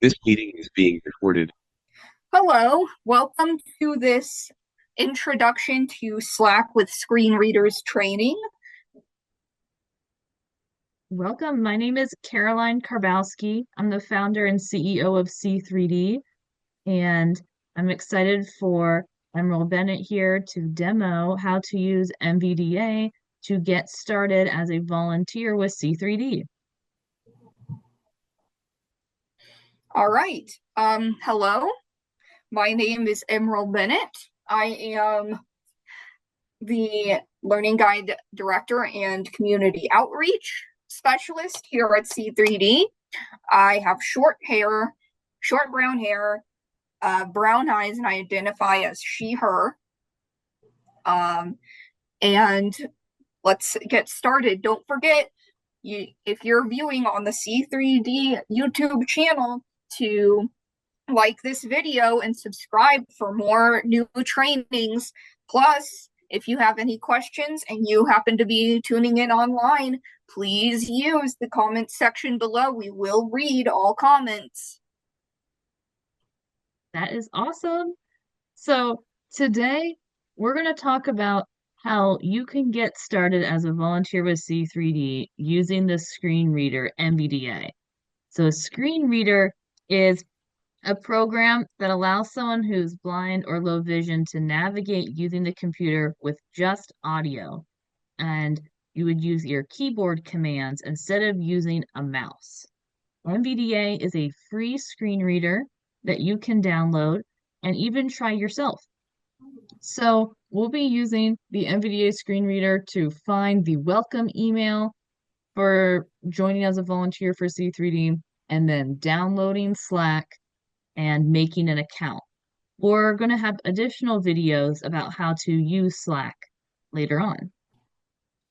This meeting is being recorded. Hello, welcome to this introduction to Slack with Screen Readers training. Welcome. My name is Caroline Karbowski. I'm the founder and CEO of See3D, and I'm excited for Emerald Bennett here to demo how to use NVDA to get started as a volunteer with See3D. All right. Hello. My name is Emerald Bennett. I am the Learning Guide Director and Community Outreach Specialist here at See3D. I have short brown hair, brown eyes, and I identify as she, her. And let's get started. Don't forget, if you're viewing on the See3D YouTube channel, to like this video and subscribe for more new trainings. Plus, if you have any questions and you happen to be tuning in online, please use the comment section below. We will read all comments. That is awesome. So today we're going to talk about how you can get started as a volunteer with See3D using the screen reader NVDA. So a screen reader is a program that allows someone who's blind or low vision to navigate using the computer with just audio. And you would use your keyboard commands instead of using a mouse. NVDA is a free screen reader that you can download and even try yourself. So we'll be using the NVDA screen reader to find the welcome email for joining as a volunteer for See3D, and then downloading Slack and making an account. We're going to have additional videos about how to use Slack later on.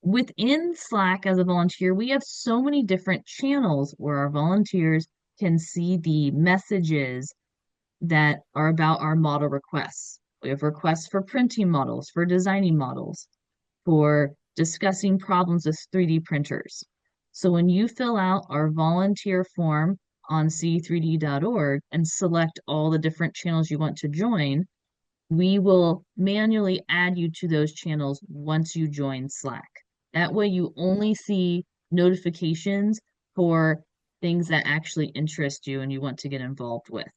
Within Slack as a volunteer, we have so many different channels where our volunteers can see the messages that are about our model requests. We have requests for printing models, for designing models, for discussing problems with 3D printers. So when you fill out our volunteer form on see3d.org and select all the different channels you want to join, we will manually add you to those channels once you join Slack. That way you only see notifications for things that actually interest you and you want to get involved with.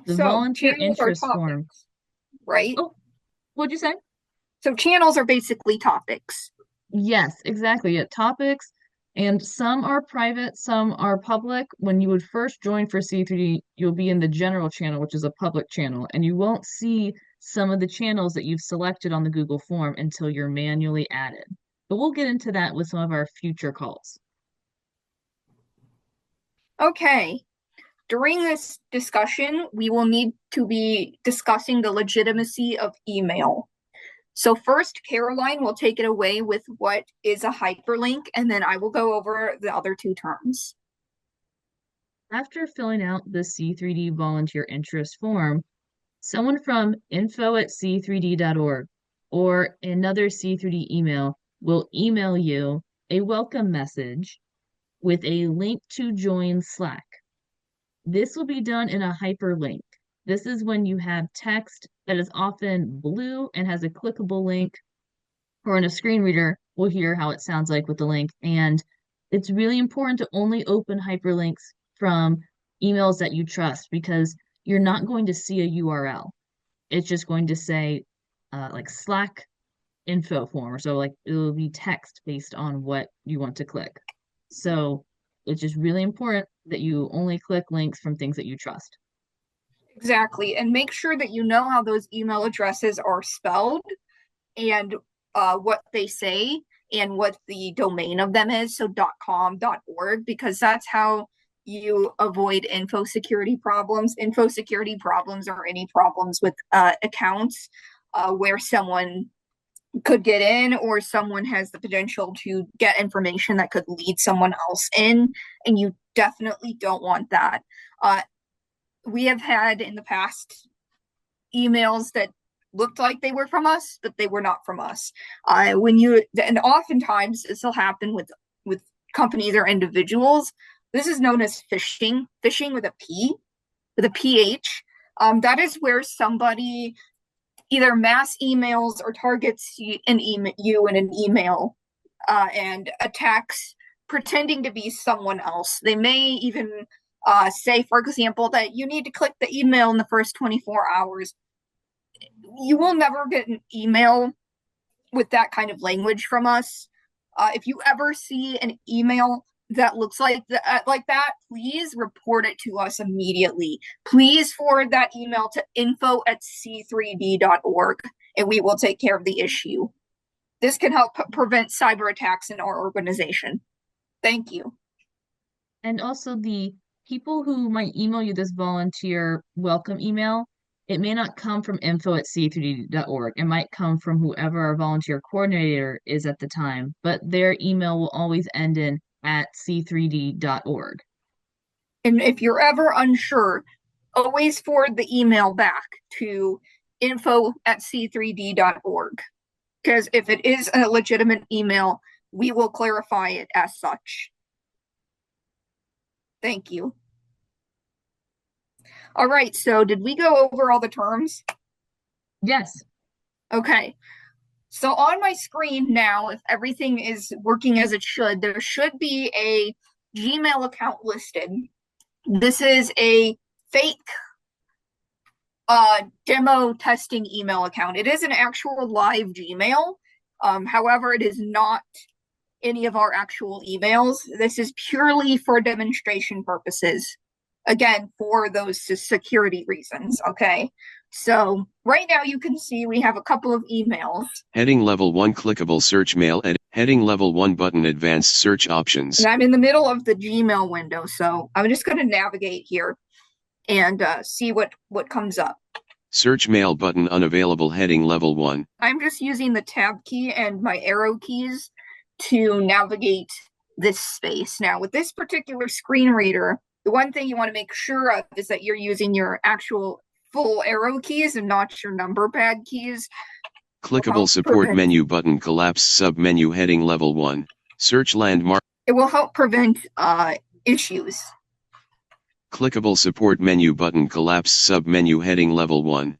The So volunteer channels are interest form. topics, right? Oh, what'd you say? So channels are basically topics. Yes, exactly. Yeah, topics, and some are private, some are public. When you would first join for See3D, you'll be in the general channel, which is a public channel, and you won't see some of the channels that you've selected on the Google form until you're manually added. But we'll get into that with some of our future calls. Okay. During this discussion, we will need to be discussing the legitimacy of email. So first, Caroline will take it away with what is a hyperlink, and then I will go over the other two terms. After filling out the See3D volunteer interest form, someone from info@see3d.org or another See3D email will email you a welcome message with a link to join Slack. This will be done in a hyperlink. This is when you have text that is often blue and has a clickable link, or in a screen reader, we'll hear how it sounds like with the link. And it's really important to only open hyperlinks from emails that you trust, because you're not going to see a URL. It's just going to say like Slack info form, or so like it'll be text based on what you want to click. So it's just really important that you only click links from things that you trust. Exactly. And make sure that you know how those email addresses are spelled and what they say and what the domain of them is. So .com, .org, because that's how you avoid info security problems. Info security problems are any problems with accounts where someone could get in, or someone has the potential to get information that could lead someone else in, and you definitely don't want that. We have had in the past emails that looked like they were from us, but they were not from us. And oftentimes this will happen with companies or individuals. This is known as phishing, phishing with a P, with a PH. That is where somebody either mass emails or targets you in an email and attacks pretending to be someone else. They may even say, for example, that you need to click the email in the first 24 hours. You will never get an email with that kind of language from us. If you ever see an email that looks like that, please report it to us immediately. Please forward that email to info@c3d.org, and we will take care of the issue. This can help prevent cyber attacks in our organization. Thank you. And also the people who might email you this volunteer welcome email, it may not come from info@c3d.org. It might come from whoever our volunteer coordinator is at the time, but their email will always end in @c3d.org. And if you're ever unsure, always forward the email back to info@c3d.org. Because if it is a legitimate email, we will clarify it as such. Thank you. All right, so did we go over all the terms? Yes. Okay. So on my screen now, if everything is working as it should, there should be a Gmail account listed. This is a fake demo testing email account. It is an actual live Gmail. However, it is not any of our actual emails. This is purely for demonstration purposes. Again, for those security reasons, okay? So right now you can see we have a couple of emails. Heading level 1 clickable search mail edit. Heading level 1 button advanced search options. And I'm in the middle of the Gmail window, so I'm just going to navigate here and see what comes up. Search mail button unavailable. Heading level 1. I'm just using the tab key and my arrow keys to navigate this space. Now, with this particular screen reader, the one thing you want to make sure of is that you're using your actual full arrow keys and not your number pad keys. Clickable support menu button collapse sub-menu. Heading level 1. Search landmark. It will help prevent issues. Clickable support menu button collapse sub-menu. Heading level 1.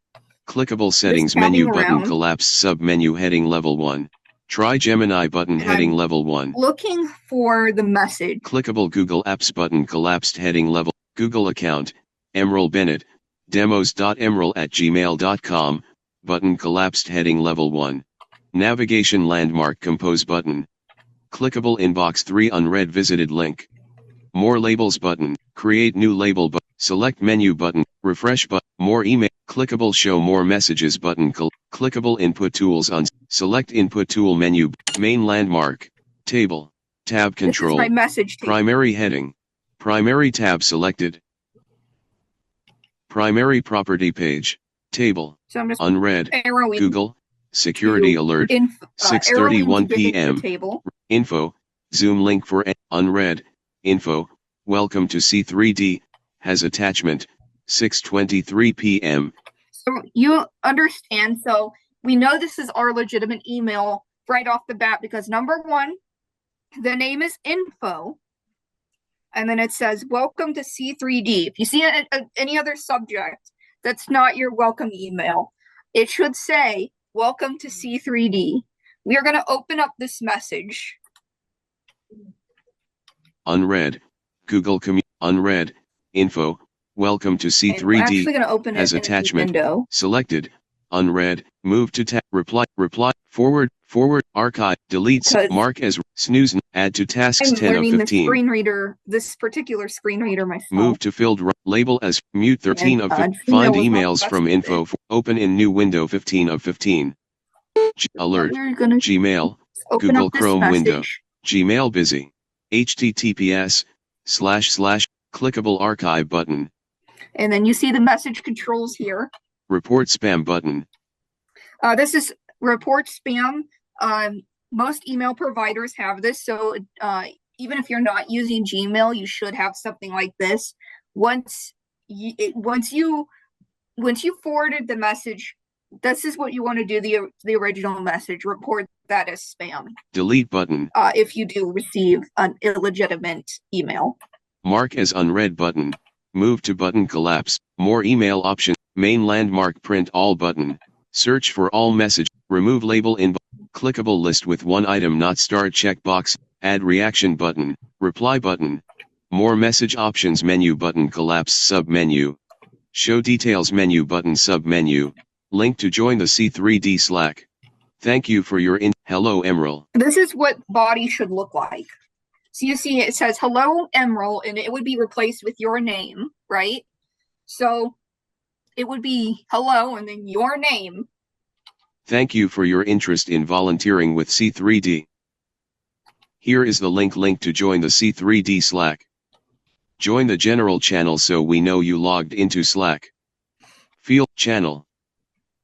Clickable settings menu button collapse sub-menu. Heading level 1. Try Gemini button. Heading level 1. Looking for the message. Clickable Google Apps button collapsed. Heading level. Google account. Emerald Bennett. Demos.emerald@gmail.com. Button collapsed. Heading level 1. Navigation landmark compose button. Clickable inbox 3 unread visited link. More labels button. Create new label button. Select menu button. Refresh button. More email. Clickable show more messages button. Clickable input tools on. Select input tool menu. Main landmark. Table. Tab control. This is my message table. Primary heading. Primary tab selected. Primary property page. Table. So I'm just unread. Arrowing Google. Security alert. 6:31 p.m. Info. Zoom link for unread. Info. Welcome to C3D. Has attachment. 6:23 p.m. So you understand. So we know this is our legitimate email right off the bat because number one, the name is info. And then it says, welcome to C3D. If you see any other subject that's not your welcome email, it should say, welcome to C3D. We are going to open up this message. Unread. Google unread. Info. Welcome to C3D. I'm actually going to open has it attachment. Window. Selected. Unread. Move to tab. Reply. Forward. Archive. Delete. Mark as snooze. Add to tasks. 10 of 15. This particular screen reader myself. Move to filled. Label as mute 13 of 15. Find emails from info. Open in new window 15 of 15. Alert. Gmail. Google Chrome window. Gmail busy. https / clickable archive button. And then you see the message controls here. Report spam button. This is report spam. Most email providers have this, so even if you're not using Gmail, you should have something like this. Once you forwarded the message, this is what you want to do. The original message, report that as spam. Delete button. If you do receive an illegitimate email. Mark as unread button. Move to button collapse. More email options. Main landmark print all button. Search for all message. Remove label in clickable list with one item not starred checkbox. Add reaction button. Reply button. More message options menu button collapse sub menu. Show details menu button sub menu. Link to join the See3D Slack. Thank you for your hello Emerald. This is what body should look like. So you see it says hello Emerald, and it would be replaced with your name, right? So it would be hello and then your name. Thank you for your interest in volunteering with See3D. Here is the link to join the See3D Slack. Join the general channel so we know you logged into Slack. Field channel.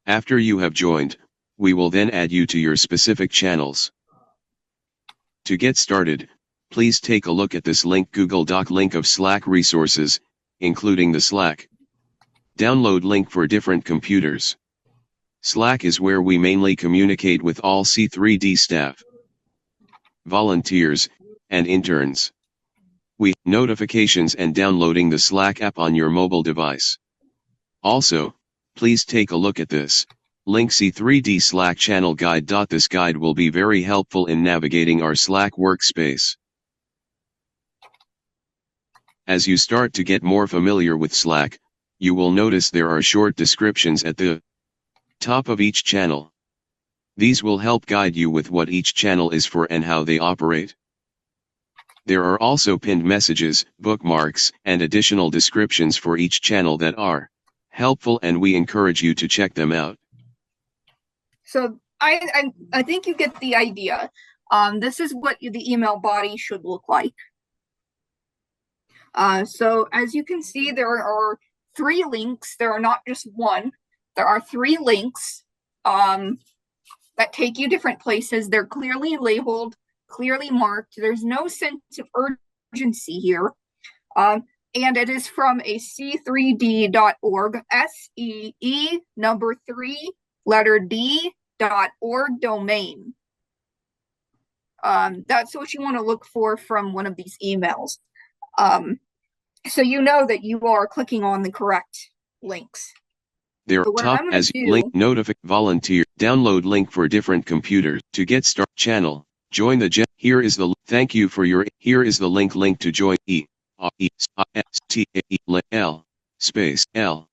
After you have joined, we will then add you to your specific channels. To get started, please take a look at this link Google Doc link of Slack resources, including the Slack download link for different computers. Slack is where we mainly communicate with all See3D staff, volunteers, and interns. Notifications and downloading the Slack app on your mobile device. Also, please take a look at this link See3D Slack channel guide. This guide will be very helpful in navigating our Slack workspace. As you start to get more familiar with Slack, you will notice there are short descriptions at the top of each channel. These will help guide you with what each channel is for and how they operate. There are also pinned messages, bookmarks, and additional descriptions for each channel that are helpful, and we encourage you to check them out. So I think you get the idea. This is what the email body should look like. So as you can see, there are 3 links. There are not just one. There are 3 links that take you different places. They're clearly labeled, clearly marked. There's no sense of urgency here. And it is from a see3d.org, SEE number 3, letter D.org domain. That's what you want to look for from one of these emails. So you know that you are clicking on the correct links. There So top as link volunteer download link for different computers. To get start channel, join the here is the thank you for your here is the link to join L space L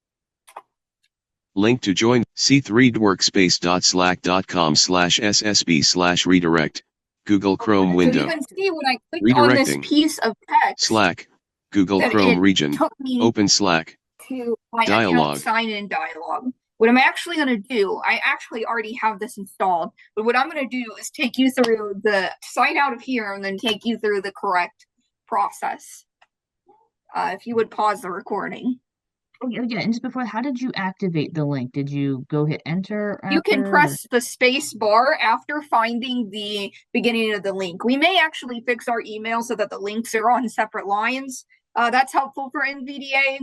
link to join c3dworkspace.slack.com/ssb/redirect Google Chrome window. So you can see when I click on this piece of text, Slack Google Chrome region open Slack to my dialog sign in dialog. What I'm actually going to do, I actually already have this installed, but what I'm going to do is take you through the sign out of here and then take you through the correct process. If you would pause the recording. Oh, yeah, and just before, how did you activate the link? Did you go hit enter? You can press the space bar after finding the beginning of the link. We may actually fix our email so that the links are on separate lines. That's helpful for NVDA,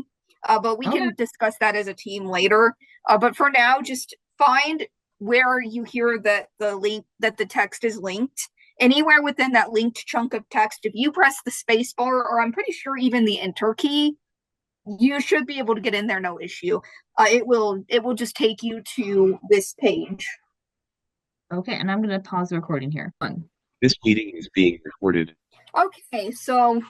but we can discuss that as a team later. But for now, just find where you hear that the link, that the text is linked. Anywhere within that linked chunk of text, if you press the space bar, or I'm pretty sure even the enter key, you should be able to get in there, no issue. It will just take you to this page. Okay, and I'm going to pause the recording here. This meeting is being recorded. Okay, so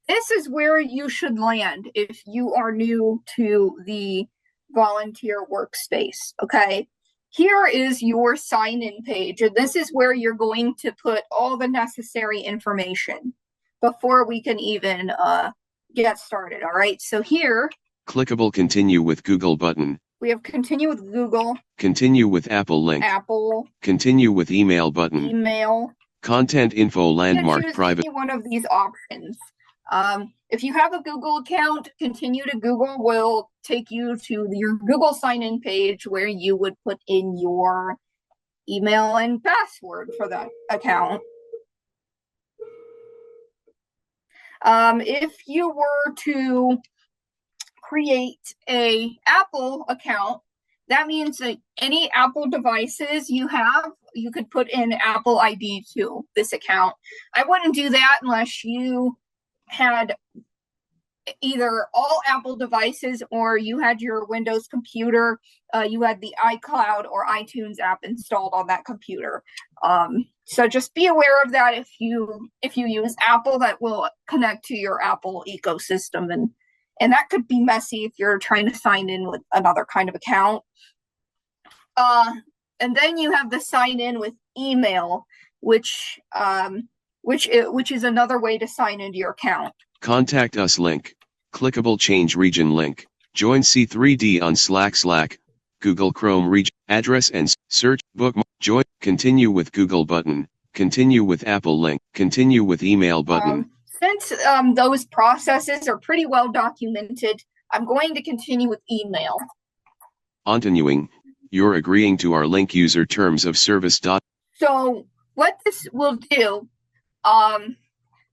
this is where you should land if you are new to the volunteer workspace, okay? Here is your sign-in page, and this is where you're going to put all the necessary information before we can even get started, all right? So here, clickable continue with Google button. We have continue with Google. Continue with Apple link. Apple. Continue with email button. Email. Content info landmark choose private. Any one of these options. If you have a Google account, continue to Google will take you to your Google sign-in page where you would put in your email and password for that account. If you were to create a Apple account, that means that any Apple devices you have, you could put in Apple ID to this account. I wouldn't do that unless you had either all Apple devices or you had your Windows computer, you had the iCloud or iTunes app installed on that computer. So just be aware of that. If you use Apple, that will connect to your Apple ecosystem, and that could be messy if you're trying to sign in with another kind of account. And then you have the sign in with email, which is another way to sign into your account. Contact us link. Clickable change region link. Join See3D on Slack, Google Chrome region, address and search, bookmark, join, continue with Google button, continue with Apple link, continue with email button. Since those processes are pretty well documented, I'm going to continue with email. Continuing, you're agreeing to our link user terms of service. So what this will do,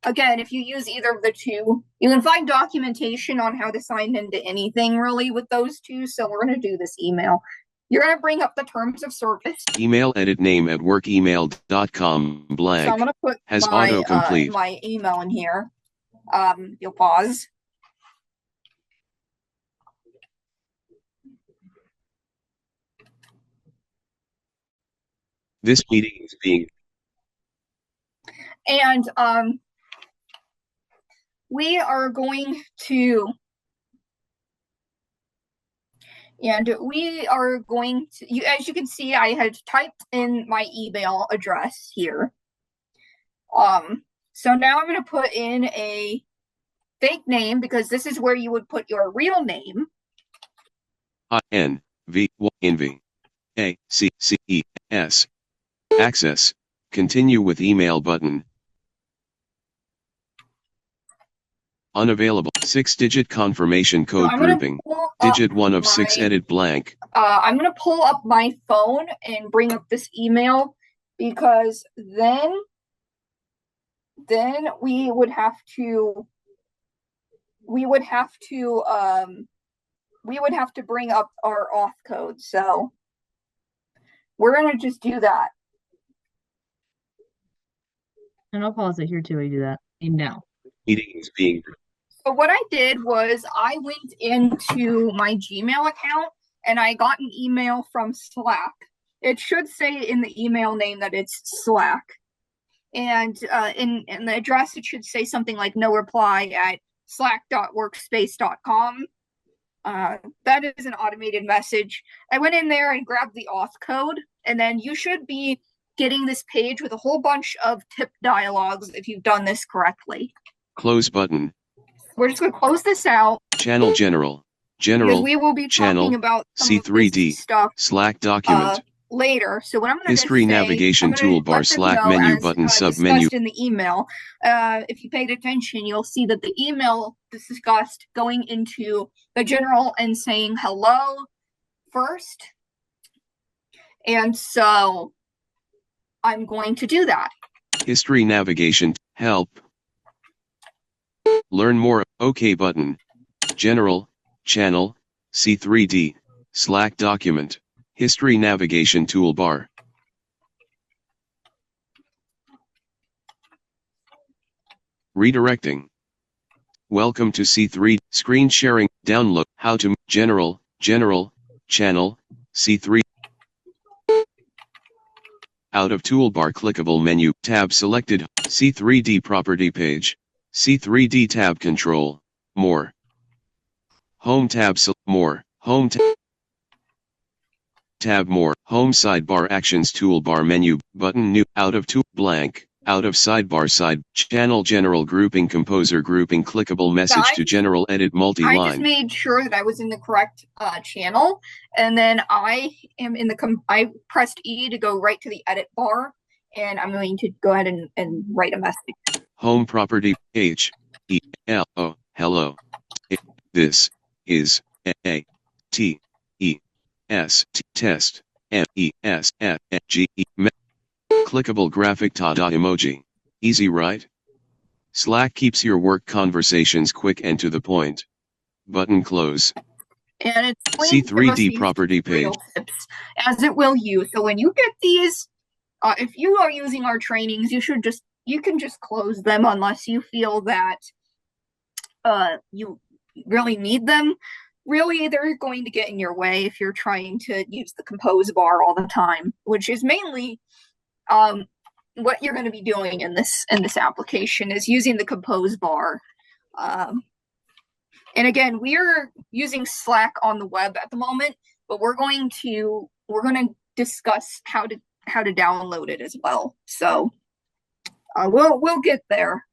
again, if you use either of the two, you can find documentation on how to sign into anything really with those two. So we're going to do this email. You're going to bring up the terms of service. Email edit name at workemail.com blank. So I'm going to put has autocomplete. my email in here. You'll pause. This meeting is being. And we are going to, as you can see, I had typed in my email address here. So now I'm going to put in a fake name because this is where you would put your real name. INVINVACCES. Access. Continue with email button. Unavailable. 6-digit confirmation code grouping. Digit 1 of 6 edit blank. I'm going to pull up my phone and bring up this email because then we would have to bring up our auth code. So we're going to just do that. And I'll pause it here too. I do that. And now. Meeting is being. So what I did was I went into my Gmail account and I got an email from Slack. It should say in the email name that it's Slack. And in the address, it should say something like no reply at slack.workspace.com. That is an automated message. I went in there and grabbed the auth code, and then you should be getting this page with a whole bunch of tip dialogues if you've done this correctly. Close button. We're just going to close this out. Channel general. We will be talking about See3D stuff Slack document. Later. So what I'm going to History navigation toolbar Slack menu button sub menu. In the email, if you paid attention, you'll see that the email discussed going into the general and saying hello first. And so I'm going to do that. History navigation help. Learn more. OK button. General, channel, See3D, Slack document, history navigation toolbar. Redirecting. Welcome to See3D, screen sharing, download, how to, general, channel, See3. Out of toolbar clickable menu, tab selected, See3D property page. See3D tab control, more. Home tab more, home tab more, home sidebar actions toolbar menu, button new, out of blank, out of sidebar channel general grouping composer grouping clickable message to general edit multi-line. I just made sure that I was in the correct channel, and then I am in I pressed E to go right to the edit bar, and I'm going to go ahead and write a message. Home property, H-E-L-O, hello. This is A-T-E-S, test, M-E-S-F-G-E, clickable graphic ta-da emoji. Easy right? Slack keeps your work conversations quick and to the point. Button close. And it's See3D property page. As it will you. So when you get these, if you are using our trainings, you can just close them unless you feel that you really need them, really they're going to get in your way if you're trying to use the compose bar all the time, which is mainly what you're going to be doing in this application is using the compose bar. And again, we are using Slack on the web at the moment, but we're going to discuss how to download it as well. So we'll get there.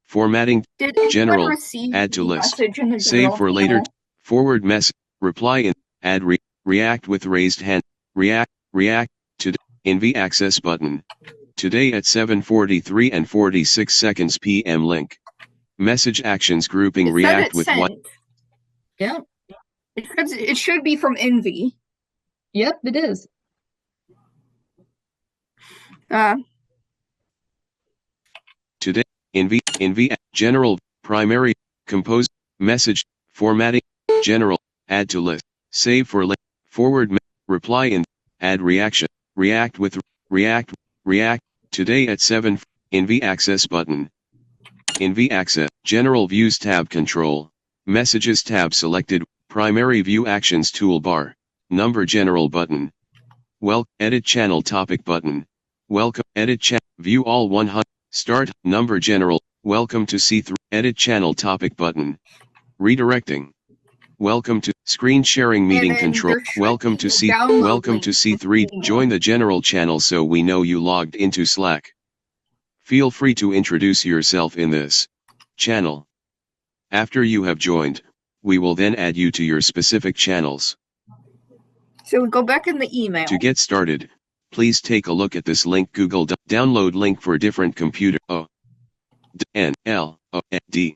Formatting, Did general, receive add to list, save for later, forward message, reply in, add react with raised hand, react to NV access button. Today at 7:43 and 46 seconds p.m. link. Message actions grouping react with what? Yeah. It should be from Envy. Yep, it is. Today, NV, general, primary, compose, message, formatting, general, add to list, save for link, forward, reply in, add reaction, react with, react, today at 7, NV access button. NV access, general views tab control, messages tab selected, primary view actions toolbar, number general button. Edit channel topic button. Welcome, edit chat, view all 100, start, number general, welcome to See3D, edit channel topic button. Redirecting. Welcome to, screen sharing meeting control, welcome to See3D, join the general channel so we know you logged into Slack. Feel free to introduce yourself in this channel. After you have joined, we will then add you to your specific channels. So go back in the email. To get started, please take a look at this link. Google download link for different computer NLOD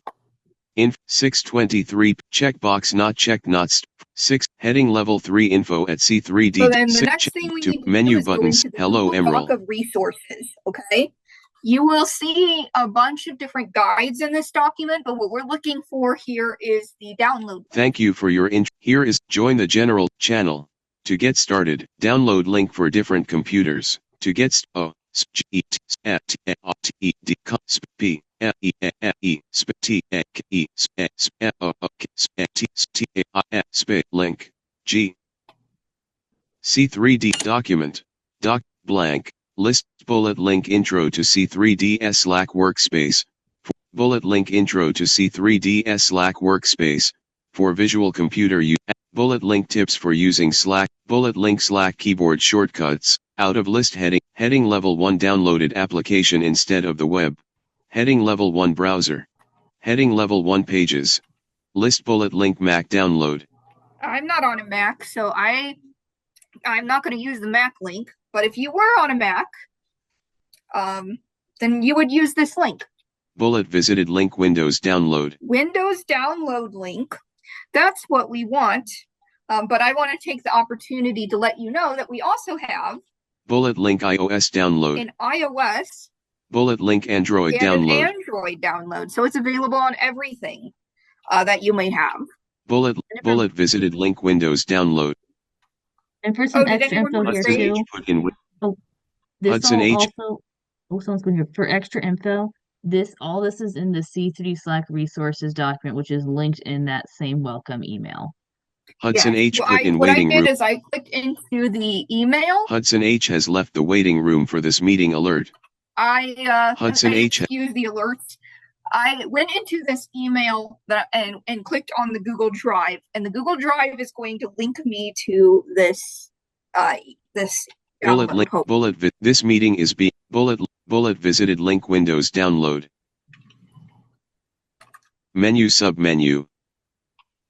Inf 623 checkbox not checked not 6 heading level 3 info at See3D. So then the next thing we need to menu do is buttons. go into the Hello Google Emerald. Doc of resources. Okay. You will see a bunch of different guides in this document, but what we're looking for here is the download. Thank you for your Here is join the general channel. To get started, download link for different computers. To get link G See3D document blank list bullet link intro to See3D Slack workspace. Bullet link intro to See3D Slack workspace for visual computer use. Bullet link tips for using Slack. Bullet link Slack keyboard shortcuts. Out of list heading. Heading level 1 downloaded application instead of the web. Heading level 1 browser. Heading level 1 pages. List bullet link Mac download. I'm not on a Mac, so I'm not going to use the Mac link. But if you were on a Mac, then you would use this link. Bullet visited link Windows download. Windows download link. That's what we want. But I want to take the opportunity to let you know that we also have bullet link iOS download. An iOS. Bullet link Android download. An Android download. So it's available on everything that you may have. Bullet visited link Windows download. And for some extra info here too. Hudson H. Someone's going here for extra info. All this is in the See3D Slack resources document, which is linked in that same welcome email. Hudson H. put in what waiting I did room. is I clicked into the email. Hudson H. has left the waiting room for this meeting alert. Hudson H. Excuse the alerts. I went into this email and clicked on the Google Drive, and the Google Drive is going to link me to this bullet link this meeting is being bullet visited link Windows download. Menu submenu.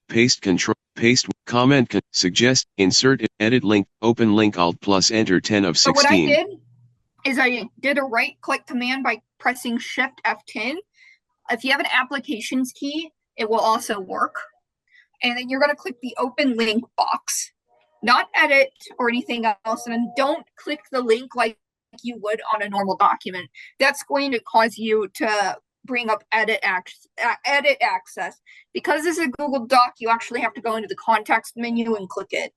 Paste control paste comment suggest insert edit link open link alt plus enter 10 of 16. So what I did is I did a right click command by pressing Shift F10. If you have an applications key, it will also work. And then you're going to click the open link box, not edit or anything else. And then don't click the link like you would on a normal document. That's going to cause you to bring up edit access. Because this is a Google Doc, you actually have to go into the context menu and click it.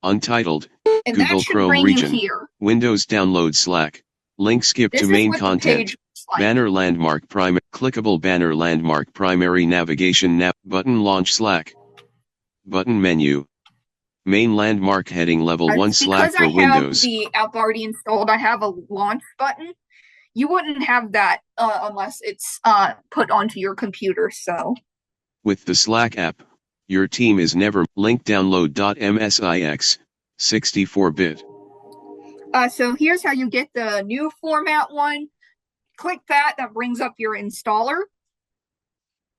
Untitled, and Google Chrome region, Windows download Slack, link skip to main content. like. Banner landmark clickable banner landmark primary navigation button launch Slack. Button menu. Main landmark heading level 1 Slack for Windows. Because I have the app already installed, I have a launch button. You wouldn't have that unless it's put onto your computer, so. With the Slack app, your team is never link download.msix 64-bit. So here's how you get the new format one. Click that brings up your installer.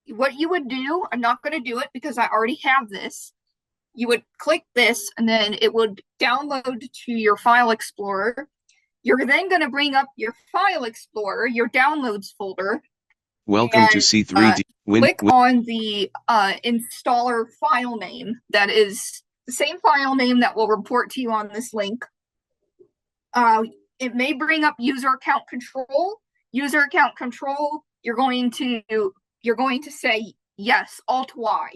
What you would do, I'm not going to do it because I already have this. You would click this and then it would download to your file explorer. You're then going to bring up your file explorer, your downloads folder. Welcome to See3D. Click on the installer file name. That is the same file name that will report to you on this link. It may bring up user account control. User account control, you're going to say yes, Alt Y.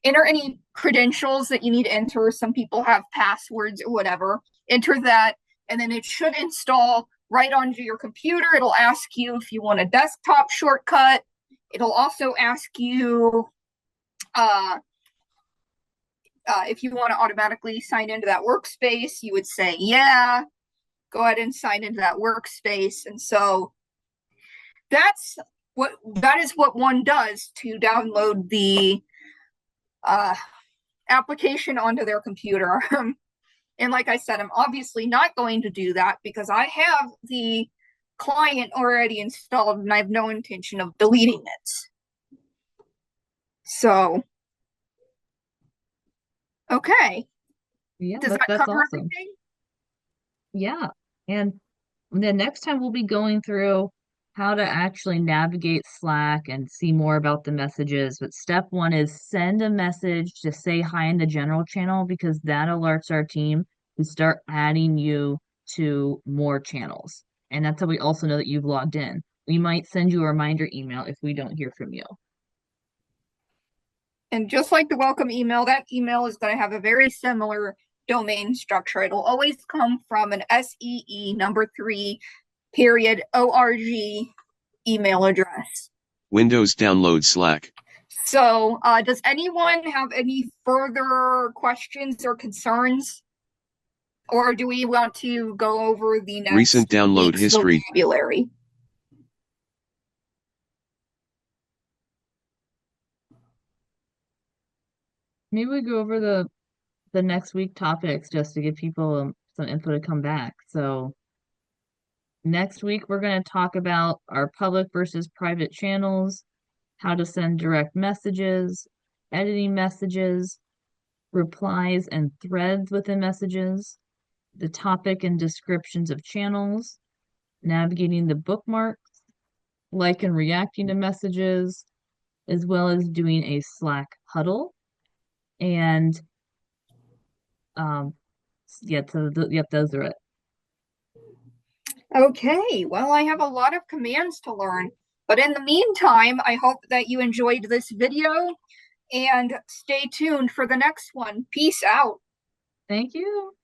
Enter any credentials that you need to enter. Some people have passwords or whatever. Enter that, and then it should install right onto your computer. It'll ask you if you want a desktop shortcut. It'll also ask you if you want to automatically sign into that workspace. You would say, yeah, go ahead and sign into that workspace. And so that is what one does to download the application onto their computer. And like I said, I'm obviously not going to do that because I have the client already installed and I have no intention of deleting it. So, okay. Yeah, does that that's cover awesome. everything? Yeah, and then next time we'll be going through how to actually navigate Slack and see more about the messages. But step one is send a message to say hi in the general channel because that alerts our team to start adding you to more channels. And that's how we also know that you've logged in. We might send you a reminder email if we don't hear from you. And just like the welcome email, that email is going to have a very similar domain structure. It'll always come from an SEE3.org email address. Windows download Slack. So, does anyone have any further questions or concerns? Or do we want to go over the next recent download history vocabulary? Maybe we go over the next week topics just to give people some info to come back. So next week we're going to talk about our public versus private channels, how to send direct messages, editing messages, replies and threads within messages, the topic and descriptions of channels, navigating the bookmarks, like and reacting to messages, as well as doing a Slack huddle. And yeah, so yep, those are it. Okay, well, I have a lot of commands to learn, but in the meantime, I hope that you enjoyed this video and stay tuned for the next one. Peace out. Thank you.